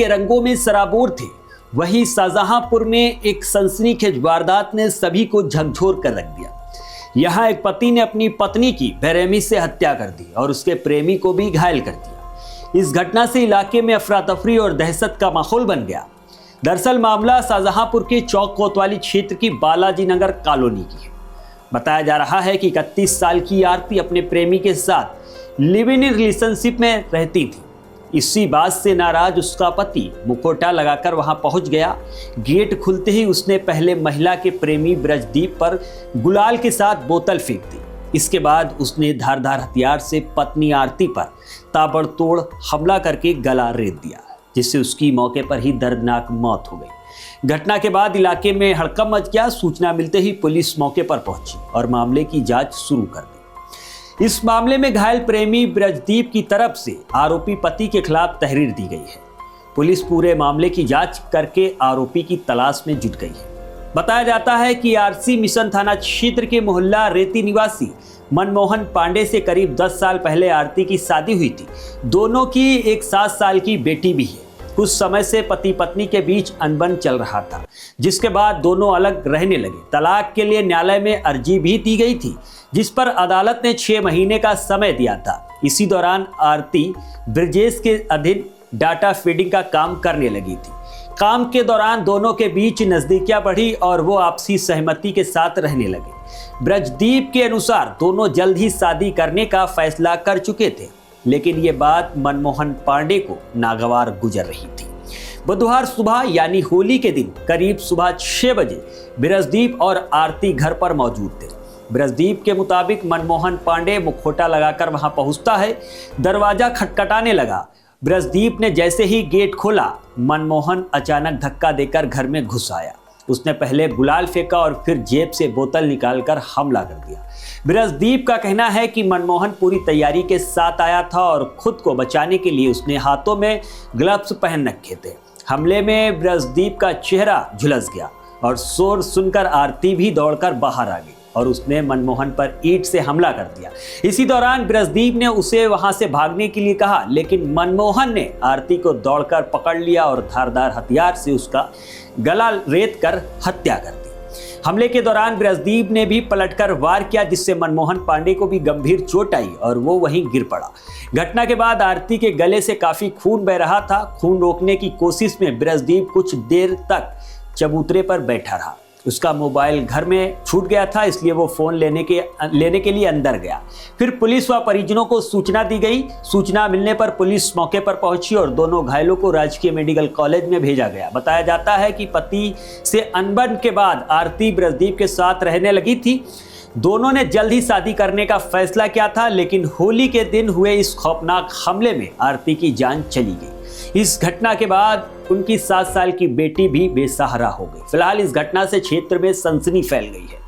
के रंगों में सराबोर थे, वहीं शाहजहांपुर में एक सनसनीखेज वारदात ने सभी को झकझोर कर रख दिया। यहाँ एक पति ने अपनी पत्नी की बेरहमी से हत्या कर दी और उसके प्रेमी को भी घायल कर दिया। इस घटना से इलाके में अफरा तफरी और दहशत का माहौल बन गया। दरअसल मामला शाहजहांपुर के चौक कोतवाली क्षेत्र की बालाजी नगर कॉलोनी की है। बताया जा रहा है कि 31 साल की आरती अपने प्रेमी के साथ लिव इन रिलेशनशिप में रहती थी। इसी बात से नाराज उसका पति मुखौटा लगाकर वहां पहुंच गया। गेट खुलते ही उसने पहले महिला के प्रेमी ब्रजदीप पर गुलाल के साथ बोतल फेंक दी। इसके बाद उसने धारदार हथियार से पत्नी आरती पर ताबड़तोड़ हमला करके गला रेत दिया, जिससे उसकी मौके पर ही दर्दनाक मौत हो गई। घटना के बाद इलाके में हड़कंप मच गया। सूचना मिलते ही पुलिस मौके पर पहुंची और मामले की जांच शुरू कर दी। इस मामले में घायल प्रेमी ब्रजदीप की तरफ से आरोपी पति के खिलाफ तहरीर दी गई है। पुलिस पूरे मामले की जांच करके आरोपी की तलाश में जुट गई है। बताया जाता है कि आरसी मिशन थाना क्षेत्र के मोहल्ला रेती निवासी मनमोहन पांडे से करीब 10 साल पहले आरती की शादी हुई थी। दोनों की एक 7 साल की बेटी भी है। कुछ समय से पति पत्नी के बीच अनबन चल रहा था, जिसके बाद दोनों अलग रहने लगे। तलाक के लिए न्यायालय में अर्जी भी दी गई थी, जिस पर अदालत ने 6 महीने का समय दिया था। इसी दौरान आरती ब्रजेश के अधीन डाटा फीडिंग का काम करने लगी थी। काम के दौरान दोनों के बीच नजदीकियां बढ़ी और वो आपसी सहमति के साथ रहने लगे। ब्रजदीप के अनुसार दोनों जल्द ही शादी करने का फैसला कर चुके थे, लेकिन ये बात मनमोहन पांडे को नागवार गुजर रही थी। बुधवार सुबह यानी होली के दिन करीब सुबह 6 बजे ब्रजदीप और आरती घर पर मौजूद थे। ब्रजदीप के मुताबिक मनमोहन पांडे मुखौटा लगाकर वहां पहुंचता है। दरवाजा खटखटाने लगा। ब्रजदीप ने जैसे ही गेट खोला, मनमोहन अचानक धक्का देकर घर में घुस आया। उसने पहले गुलाल फेंका और फिर जेब से बोतल निकालकर हमला कर दिया। ब्रजदीप का कहना है कि मनमोहन पूरी तैयारी के साथ आया था और खुद को बचाने के लिए उसने हाथों में ग्लव्स पहन रखे थे। हमले में ब्रजदीप का चेहरा झुलस गया और शोर सुनकर आरती भी दौड़कर बाहर आ गई और उसने मनमोहन पर ईंट से हमला कर दिया। इसी दौरान ब्रजदीप ने उसे वहां से भागने के लिए कहा, लेकिन मनमोहन ने आरती को दौड़कर पकड़ लिया और धारदार हथियार से उसका गला रेत कर हत्या कर दी। हमले के दौरान ब्रजदीप ने भी पलटकर वार किया, जिससे मनमोहन पांडे को भी गंभीर चोट आई और वो वहीं गिर पड़ा। घटना के बाद आरती के गले से काफी खून बह रहा था। खून रोकने की कोशिश में ब्रजदीप कुछ देर तक चबूतरे पर बैठा रहा। उसका मोबाइल घर में छूट गया था, इसलिए वो फोन लेने के लिए अंदर गया। फिर पुलिस व परिजनों को सूचना दी गई। सूचना मिलने पर पुलिस मौके पर पहुंची और दोनों घायलों को राजकीय मेडिकल कॉलेज में भेजा गया। बताया जाता है कि पति से अनबन के बाद आरती ब्रजदीप के साथ रहने लगी थी। दोनों ने जल्द ही शादी करने का फैसला किया था, लेकिन होली के दिन हुए इस खौफनाक हमले में आरती की जान चली गई। इस घटना के बाद उनकी 7 साल की बेटी भी बेसहारा हो गई। फिलहाल इस घटना से क्षेत्र में सनसनी फैल गई है।